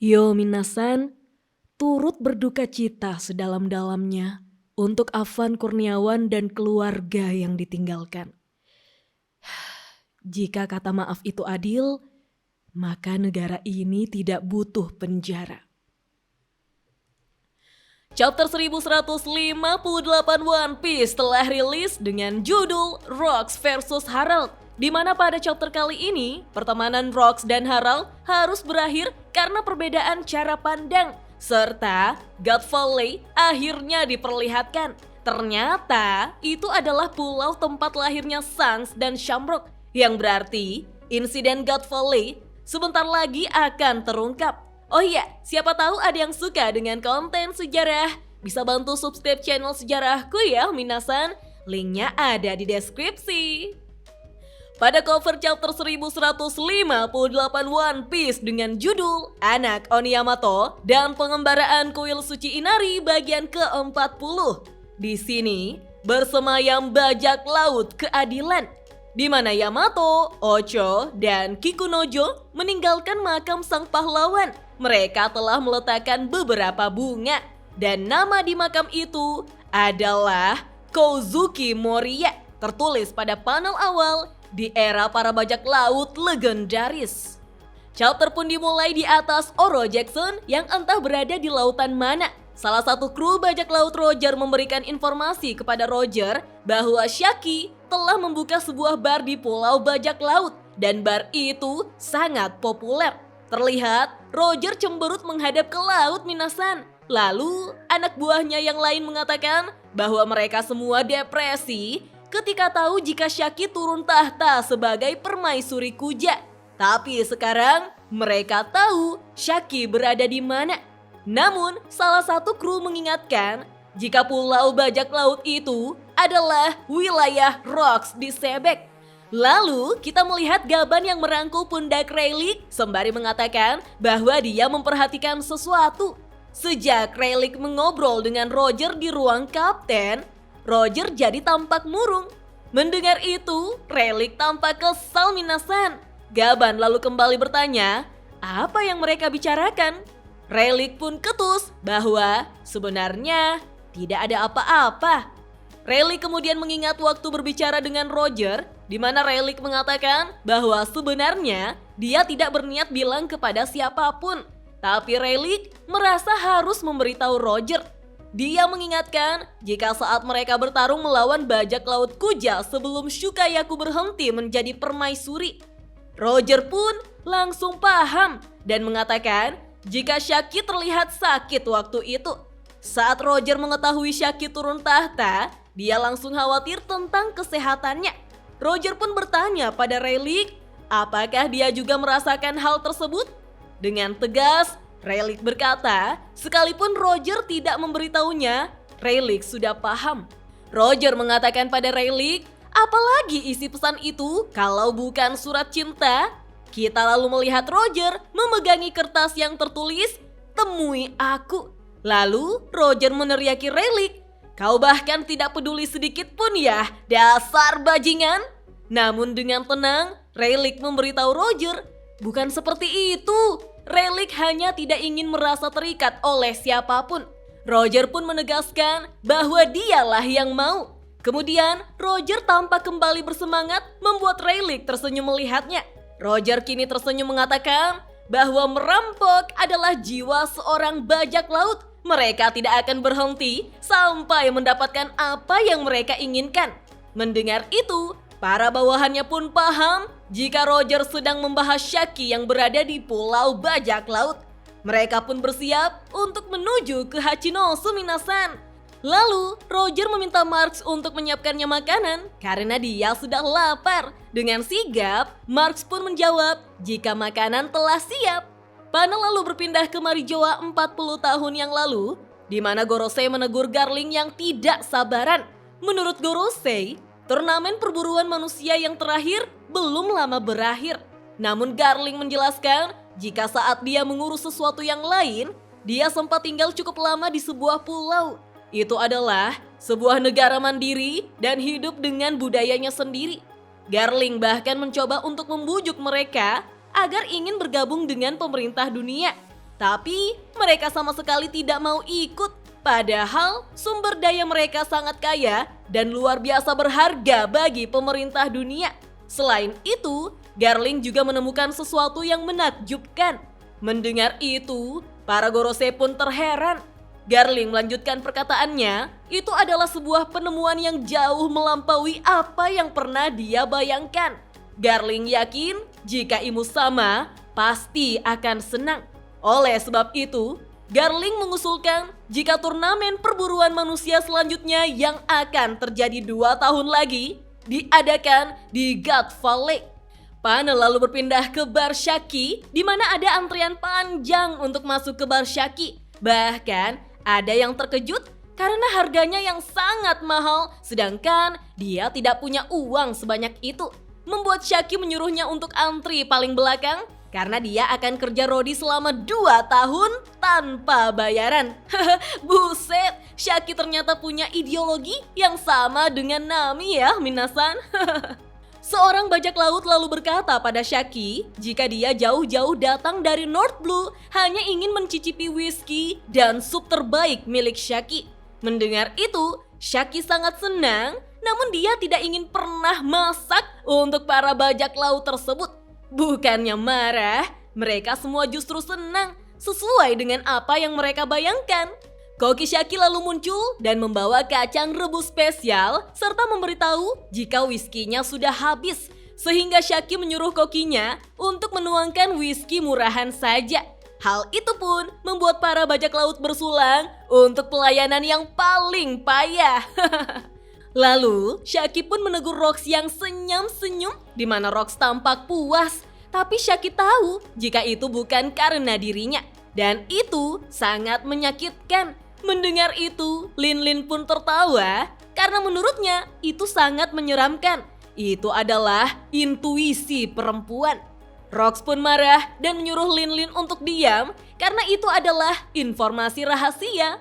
Yo Minasan, turut berduka cita sedalam-dalamnya untuk Afan Kurniawan dan keluarga yang ditinggalkan. Jika kata maaf itu adil, maka negara ini tidak butuh penjara. Chapter 1158 One Piece telah rilis dengan judul Rocks vs Harald, di mana pada chapter kali ini pertemanan Rocks dan Harald harus berakhir karena perbedaan cara pandang, serta God Valley akhirnya diperlihatkan. Ternyata itu adalah pulau tempat lahirnya Shanks dan Shamrock, yang berarti insiden God Valley sebentar lagi akan terungkap. Oh iya, siapa tahu ada yang suka dengan konten sejarah, bisa bantu subscribe channel sejarahku ya Minasan, linknya ada di deskripsi. Pada cover chapter 1158 One Piece dengan judul Anak Oni Yamato dan Pengembaraan Kuil Suci Inari bagian ke-40. Di sini bersemayam bajak laut keadilan, di mana Yamato, Ocho, dan Kikunojo meninggalkan makam sang pahlawan. Mereka telah meletakkan beberapa bunga, dan nama di makam itu adalah Kozuki Moriya, tertulis pada panel awal di era para bajak laut legendaris. Chapter pun dimulai di atas Oro Jackson yang entah berada di lautan mana. Salah satu kru bajak laut Roger memberikan informasi kepada Roger bahwa Shaki telah membuka sebuah bar di pulau bajak laut, dan bar itu sangat populer. Terlihat Roger cemberut menghadap ke laut Minasan. Lalu anak buahnya yang lain mengatakan bahwa mereka semua depresi ketika tahu jika Shaki turun tahta sebagai permaisuri kuja. Tapi sekarang mereka tahu Shaki berada di mana. Namun salah satu kru mengingatkan jika pulau bajak laut itu adalah wilayah Rocks di Sebek. Lalu kita melihat Gaban yang merangkul pundak Rayleigh sembari mengatakan bahwa dia memperhatikan sesuatu. Sejak Rayleigh mengobrol dengan Roger di ruang kapten, Roger jadi tampak murung. Mendengar itu, Rayleigh tampak kesal Minasan. Gaban lalu kembali bertanya, apa yang mereka bicarakan? Rayleigh pun ketus bahwa sebenarnya tidak ada apa-apa. Rayleigh kemudian mengingat waktu berbicara dengan Roger, di mana Rayleigh mengatakan bahwa sebenarnya dia tidak berniat bilang kepada siapapun. Tapi Rayleigh merasa harus memberitahu Roger. Dia mengingatkan jika saat mereka bertarung melawan bajak laut kuja sebelum Shukayaku berhenti menjadi permaisuri. Roger pun langsung paham dan mengatakan jika Shaki terlihat sakit waktu itu. Saat Roger mengetahui Shaki turun tahta, dia langsung khawatir tentang kesehatannya. Roger pun bertanya pada Rayleigh, apakah dia juga merasakan hal tersebut? Dengan tegas, Rayleigh berkata, sekalipun Roger tidak memberitahunya, Rayleigh sudah paham. Roger mengatakan pada Rayleigh, apalagi isi pesan itu kalau bukan surat cinta? Kita lalu melihat Roger memegangi kertas yang tertulis, temui aku. Lalu Roger meneriaki Rayleigh, kau bahkan tidak peduli sedikit pun ya, dasar bajingan. Namun dengan tenang, Rayleigh memberitahu Roger, bukan seperti itu. Rayleigh hanya tidak ingin merasa terikat oleh siapapun. Roger pun menegaskan bahwa dialah yang mau. Kemudian Roger tampak kembali bersemangat membuat Rayleigh tersenyum melihatnya. Roger kini tersenyum mengatakan bahwa merampok adalah jiwa seorang bajak laut. Mereka tidak akan berhenti sampai mendapatkan apa yang mereka inginkan. Mendengar itu, para bawahannya pun paham jika Roger sedang membahas Shaki yang berada di pulau bajak laut. Mereka pun bersiap untuk menuju ke Hachinosu Minasan. Lalu Roger meminta Marks untuk menyiapkannya makanan karena dia sudah lapar. Dengan sigap, Marks pun menjawab jika makanan telah siap. Panel lalu berpindah ke Marijoa 40 tahun yang lalu, di mana Gorosei menegur Garling yang tidak sabaran. Menurut Gorosei, turnamen perburuan manusia yang terakhir belum lama berakhir. Namun Garling menjelaskan jika saat dia mengurus sesuatu yang lain, dia sempat tinggal cukup lama di sebuah pulau. Itu adalah sebuah negara mandiri dan hidup dengan budayanya sendiri. Garling bahkan mencoba untuk membujuk mereka agar ingin bergabung dengan pemerintah dunia. Tapi mereka sama sekali tidak mau ikut. Padahal sumber daya mereka sangat kaya dan luar biasa berharga bagi pemerintah dunia. Selain itu, Garling juga menemukan sesuatu yang menakjubkan. Mendengar itu, para Gorosei pun terheran. Garling melanjutkan perkataannya, itu adalah sebuah penemuan yang jauh melampaui apa yang pernah dia bayangkan. Garling yakin jika Imu sama, pasti akan senang. Oleh sebab itu, Garling mengusulkan jika turnamen perburuan manusia selanjutnya yang akan terjadi 2 tahun lagi diadakan di Godfall Lake. Pan lalu berpindah ke Bar Shaki di mana ada antrian panjang untuk masuk ke Bar Shaki. Bahkan ada yang terkejut karena harganya yang sangat mahal sedangkan dia tidak punya uang sebanyak itu. Membuat Shaki menyuruhnya untuk antri paling belakang karena dia akan kerja rodi selama 2 tahun tanpa bayaran. Buset, Shaki ternyata punya ideologi yang sama dengan Nami ya, minasan. Seorang bajak laut lalu berkata pada Shaki jika dia jauh-jauh datang dari North Blue hanya ingin mencicipi whisky dan sup terbaik milik Shaki. Mendengar itu, Shaki sangat senang, namun dia tidak ingin pernah masak untuk para bajak laut tersebut. Bukannya marah, mereka semua justru senang sesuai dengan apa yang mereka bayangkan. Koki Shaki lalu muncul dan membawa kacang rebus spesial serta memberitahu jika whiskinya sudah habis. Sehingga Shaki menyuruh kokinya untuk menuangkan whisky murahan saja. Hal itu pun membuat para bajak laut bersulang untuk pelayanan yang paling payah. Lalu Shaki pun menegur Rox yang senyum-senyum di mana Rox tampak puas. Tapi Shaki tahu jika itu bukan karena dirinya. Dan itu sangat menyakitkan. Mendengar itu, Lin Lin pun tertawa karena menurutnya itu sangat menyeramkan. Itu adalah intuisi perempuan. Rox pun marah dan menyuruh Lin Lin untuk diam karena itu adalah informasi rahasia.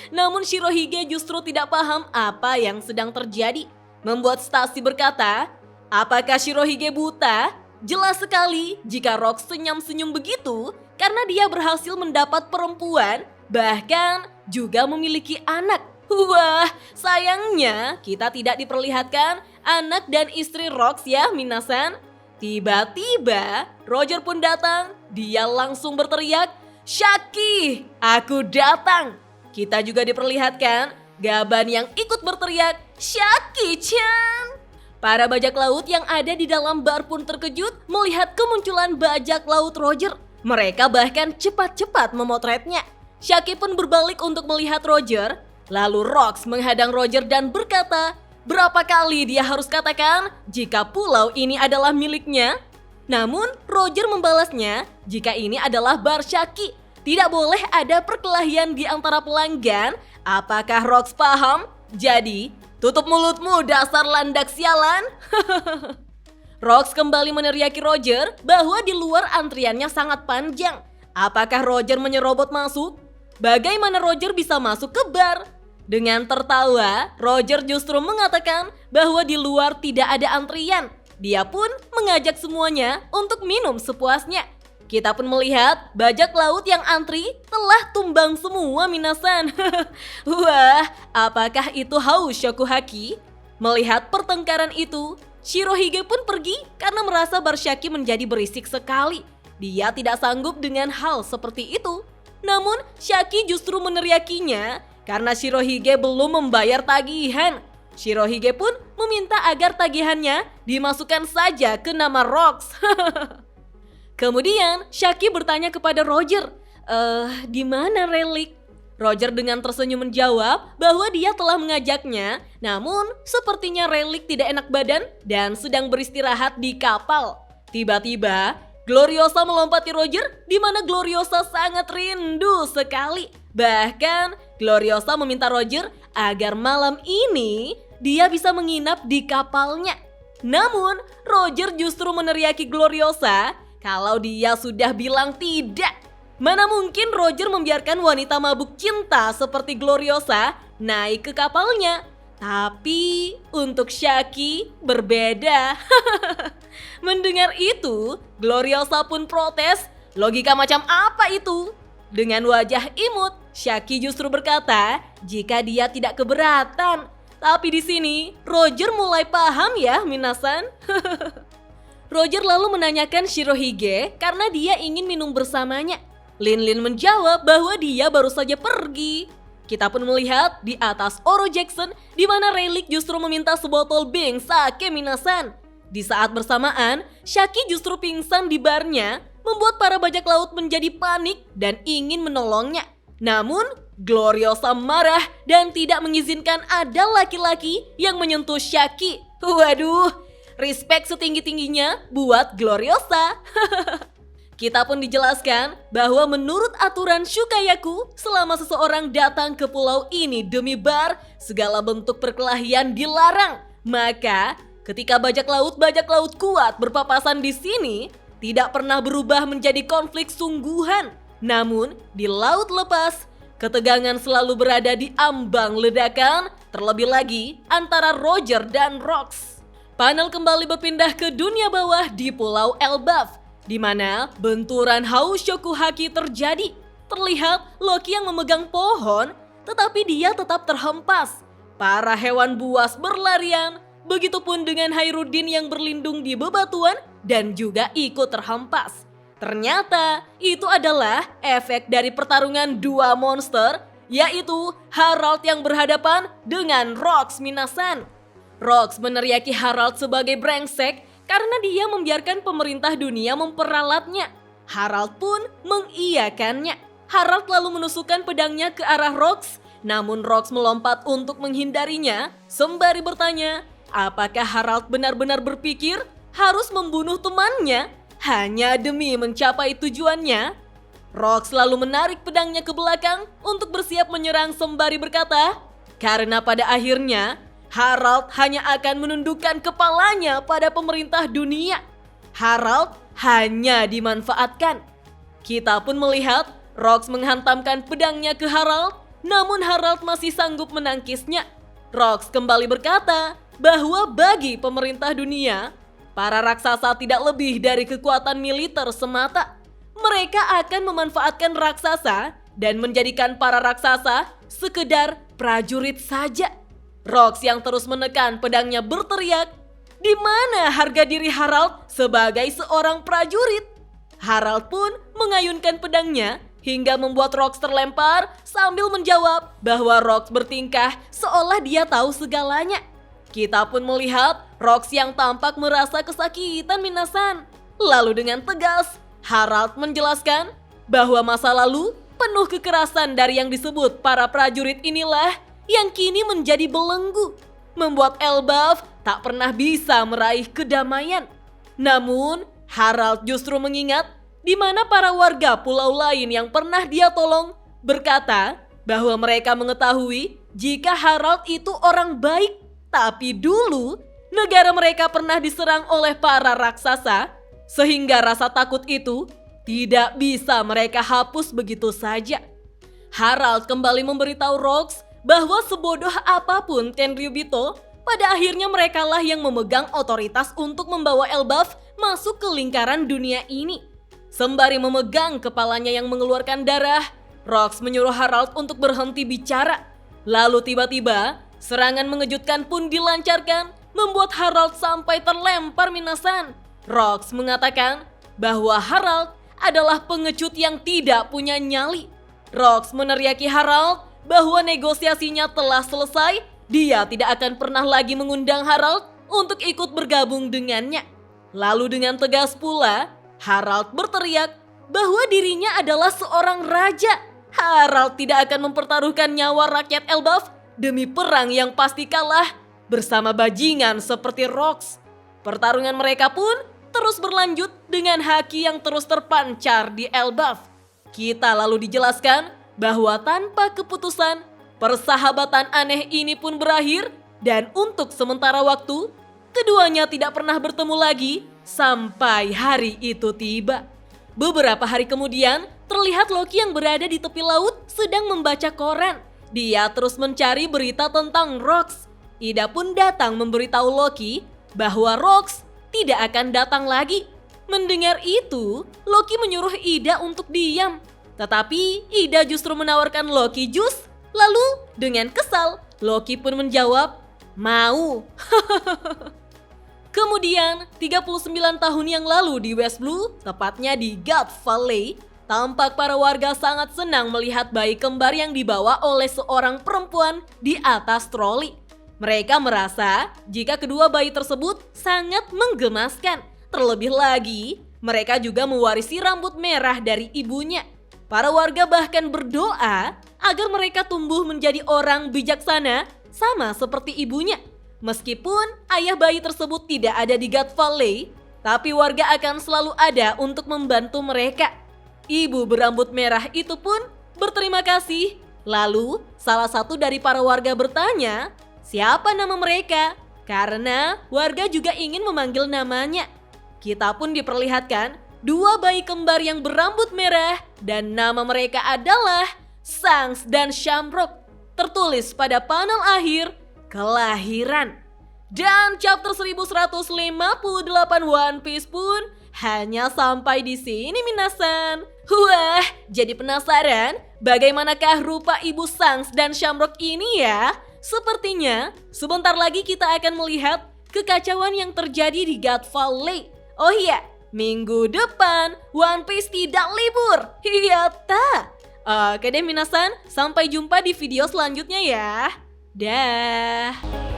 Namun Shirohige justru tidak paham apa yang sedang terjadi. Membuat Stacy berkata, apakah Shirohige buta? Jelas sekali jika Rox senyum-senyum begitu karena dia berhasil mendapat perempuan bahkan juga memiliki anak. Wah, sayangnya kita tidak diperlihatkan anak dan istri Rox ya, minasan. Tiba-tiba Roger pun datang. Dia langsung berteriak, "Shaki, aku datang!" Kita juga diperlihatkan Gaban yang ikut berteriak, "Shaki-chan!" Para bajak laut yang ada di dalam bar pun terkejut melihat kemunculan bajak laut Roger. Mereka bahkan cepat-cepat memotretnya. Shaki pun berbalik untuk melihat Roger. Lalu Rox menghadang Roger dan berkata, berapa kali dia harus katakan jika pulau ini adalah miliknya? Namun Roger membalasnya jika ini adalah bar Shaki. Tidak boleh ada perkelahian di antara pelanggan. Apakah Rox paham? Jadi, tutup mulutmu dasar landak sialan. Rox kembali meneriaki Roger bahwa di luar antriannya sangat panjang. Apakah Roger menyerobot masuk? Bagaimana Roger bisa masuk ke bar? Dengan tertawa, Roger justru mengatakan bahwa di luar tidak ada antrian. Dia pun mengajak semuanya untuk minum sepuasnya. Kita pun melihat bajak laut yang antri telah tumbang semua, minasan. Wah, apakah itu haus Shokuhaki? Melihat pertengkaran itu, Shirohige pun pergi karena merasa bar Shaki menjadi berisik sekali. Dia tidak sanggup dengan hal seperti itu. Namun Shaki justru meneriakinya karena Shirohige belum membayar tagihan. Shirohige pun meminta agar tagihannya dimasukkan saja ke nama Rox. Kemudian Shaki bertanya kepada Roger, di mana relik? Roger dengan tersenyum menjawab bahwa dia telah mengajaknya, namun sepertinya relik tidak enak badan dan sedang beristirahat di kapal. Tiba-tiba Gloriosa melompati Roger di mana Gloriosa sangat rindu sekali. Bahkan Gloriosa meminta Roger agar malam ini dia bisa menginap di kapalnya. Namun Roger justru meneriaki Gloriosa kalau dia sudah bilang tidak. Mana mungkin Roger membiarkan wanita mabuk cinta seperti Gloriosa naik ke kapalnya. Tapi untuk Shaki berbeda. Mendengar itu, Gloriosa pun protes. Logika macam apa itu? Dengan wajah imut, Shaki justru berkata jika dia tidak keberatan. Tapi di sini, Roger mulai paham ya, minasan. Roger lalu menanyakan Shirohige karena dia ingin minum bersamanya. Lin menjawab bahwa dia baru saja pergi. Kita pun melihat di atas Oro Jackson di mana Rayleigh justru meminta sebotol Bing Sake minasan. Di saat bersamaan, Shaki justru pingsan di barnya, membuat para bajak laut menjadi panik dan ingin menolongnya. Namun, Gloriosa marah dan tidak mengizinkan ada laki-laki yang menyentuh Shaki. Waduh, respect setinggi-tingginya buat Gloriosa. Kita pun dijelaskan bahwa menurut aturan Shukayaku, selama seseorang datang ke pulau ini demi bar, segala bentuk perkelahian dilarang. Maka, ketika bajak laut kuat berpapasan di sini, tidak pernah berubah menjadi konflik sungguhan. Namun, di laut lepas, ketegangan selalu berada di ambang ledakan, terlebih lagi antara Roger dan Rox. Panel kembali berpindah ke dunia bawah di Pulau Elbaf, di mana benturan Haushoku Haki terjadi. Terlihat Loki yang memegang pohon, tetapi dia tetap terhempas. Para hewan buas berlarian, begitupun dengan Hairudin yang berlindung di bebatuan dan juga ikut terhempas. Ternyata itu adalah efek dari pertarungan dua monster, yaitu Harald yang berhadapan dengan Rox minasan. Rox meneriaki Harald sebagai brengsek karena dia membiarkan pemerintah dunia memperalatnya. Harald pun mengiyakannya. Harald lalu menusukkan pedangnya ke arah Rox, namun Rox melompat untuk menghindarinya sembari bertanya, apakah Harald benar-benar berpikir harus membunuh temannya hanya demi mencapai tujuannya? Rox lalu menarik pedangnya ke belakang untuk bersiap menyerang sembari berkata, karena pada akhirnya Harald hanya akan menundukkan kepalanya pada pemerintah dunia. Harald hanya dimanfaatkan. Kita pun melihat Rox menghantamkan pedangnya ke Harald, namun Harald masih sanggup menangkisnya. Rox kembali berkata bahwa bagi pemerintah dunia, para raksasa tidak lebih dari kekuatan militer semata. Mereka akan memanfaatkan raksasa dan menjadikan para raksasa sekedar prajurit saja. Rox yang terus menekan pedangnya berteriak, di mana harga diri Harald sebagai seorang prajurit? Harald pun mengayunkan pedangnya hingga membuat Rox terlempar sambil menjawab bahwa Rox bertingkah seolah dia tahu segalanya. Kita pun melihat Rox yang tampak merasa kesakitan minasan. Lalu dengan tegas, Harald menjelaskan bahwa masa lalu penuh kekerasan dari yang disebut para prajurit inilah yang kini menjadi belenggu, membuat Elbaf tak pernah bisa meraih kedamaian. Namun, Harald justru mengingat di mana para warga pulau lain yang pernah dia tolong berkata bahwa mereka mengetahui jika Harald itu orang baik. Tapi dulu, negara mereka pernah diserang oleh para raksasa, sehingga rasa takut itu tidak bisa mereka hapus begitu saja. Harald kembali memberitahu Rox bahwa sebodoh apapun Tenryubito, pada akhirnya merekalah yang memegang otoritas untuk membawa Elbaf masuk ke lingkaran dunia ini. Sembari memegang kepalanya yang mengeluarkan darah, Rox menyuruh Harald untuk berhenti bicara. Lalu tiba-tiba, serangan mengejutkan pun dilancarkan, membuat Harald sampai terlempar minasan. Rox mengatakan bahwa Harald adalah pengecut yang tidak punya nyali. Rox meneriaki Harald bahwa negosiasinya telah selesai, dia tidak akan pernah lagi mengundang Harald untuk ikut bergabung dengannya. Lalu dengan tegas pula, Harald berteriak bahwa dirinya adalah seorang raja. Harald tidak akan mempertaruhkan nyawa rakyat Elbaf demi perang yang pasti kalah bersama bajingan seperti Rox. Pertarungan mereka pun terus berlanjut dengan haki yang terus terpancar di Elbaf. Kita lalu dijelaskan bahwa tanpa keputusan, persahabatan aneh ini pun berakhir dan untuk sementara waktu, keduanya tidak pernah bertemu lagi sampai hari itu tiba. Beberapa hari kemudian, terlihat Loki yang berada di tepi laut sedang membaca koran. Dia terus mencari berita tentang Rox. Ida pun datang memberitahu Loki bahwa Rox tidak akan datang lagi. Mendengar itu, Loki menyuruh Ida untuk diam. Tetapi Ida justru menawarkan Loki jus. Lalu dengan kesal, Loki pun menjawab, "Mau." Kemudian, 39 tahun yang lalu di West Blue, tepatnya di God Valley, tampak para warga sangat senang melihat bayi kembar yang dibawa oleh seorang perempuan di atas troli. Mereka merasa jika kedua bayi tersebut sangat menggemaskan. Terlebih lagi, mereka juga mewarisi rambut merah dari ibunya. Para warga bahkan berdoa agar mereka tumbuh menjadi orang bijaksana sama seperti ibunya. Meskipun ayah bayi tersebut tidak ada di God Valley, tapi warga akan selalu ada untuk membantu mereka. Ibu berambut merah itu pun berterima kasih. Lalu salah satu dari para warga bertanya, siapa nama mereka? Karena warga juga ingin memanggil namanya. Kita pun diperlihatkan dua bayi kembar yang berambut merah dan nama mereka adalah Shanks dan Shamrock. Tertulis pada panel akhir, kelahiran. Dan chapter 1158 One Piece pun hanya sampai di sini minasan. Wah, jadi penasaran bagaimanakah rupa ibu Shanks dan Shamrock ini ya? Sepertinya sebentar lagi kita akan melihat kekacauan yang terjadi di God Valley. Oh iya, minggu depan One Piece tidak libur. Iya ta? Oke deh minasan, sampai jumpa di video selanjutnya ya. Dah.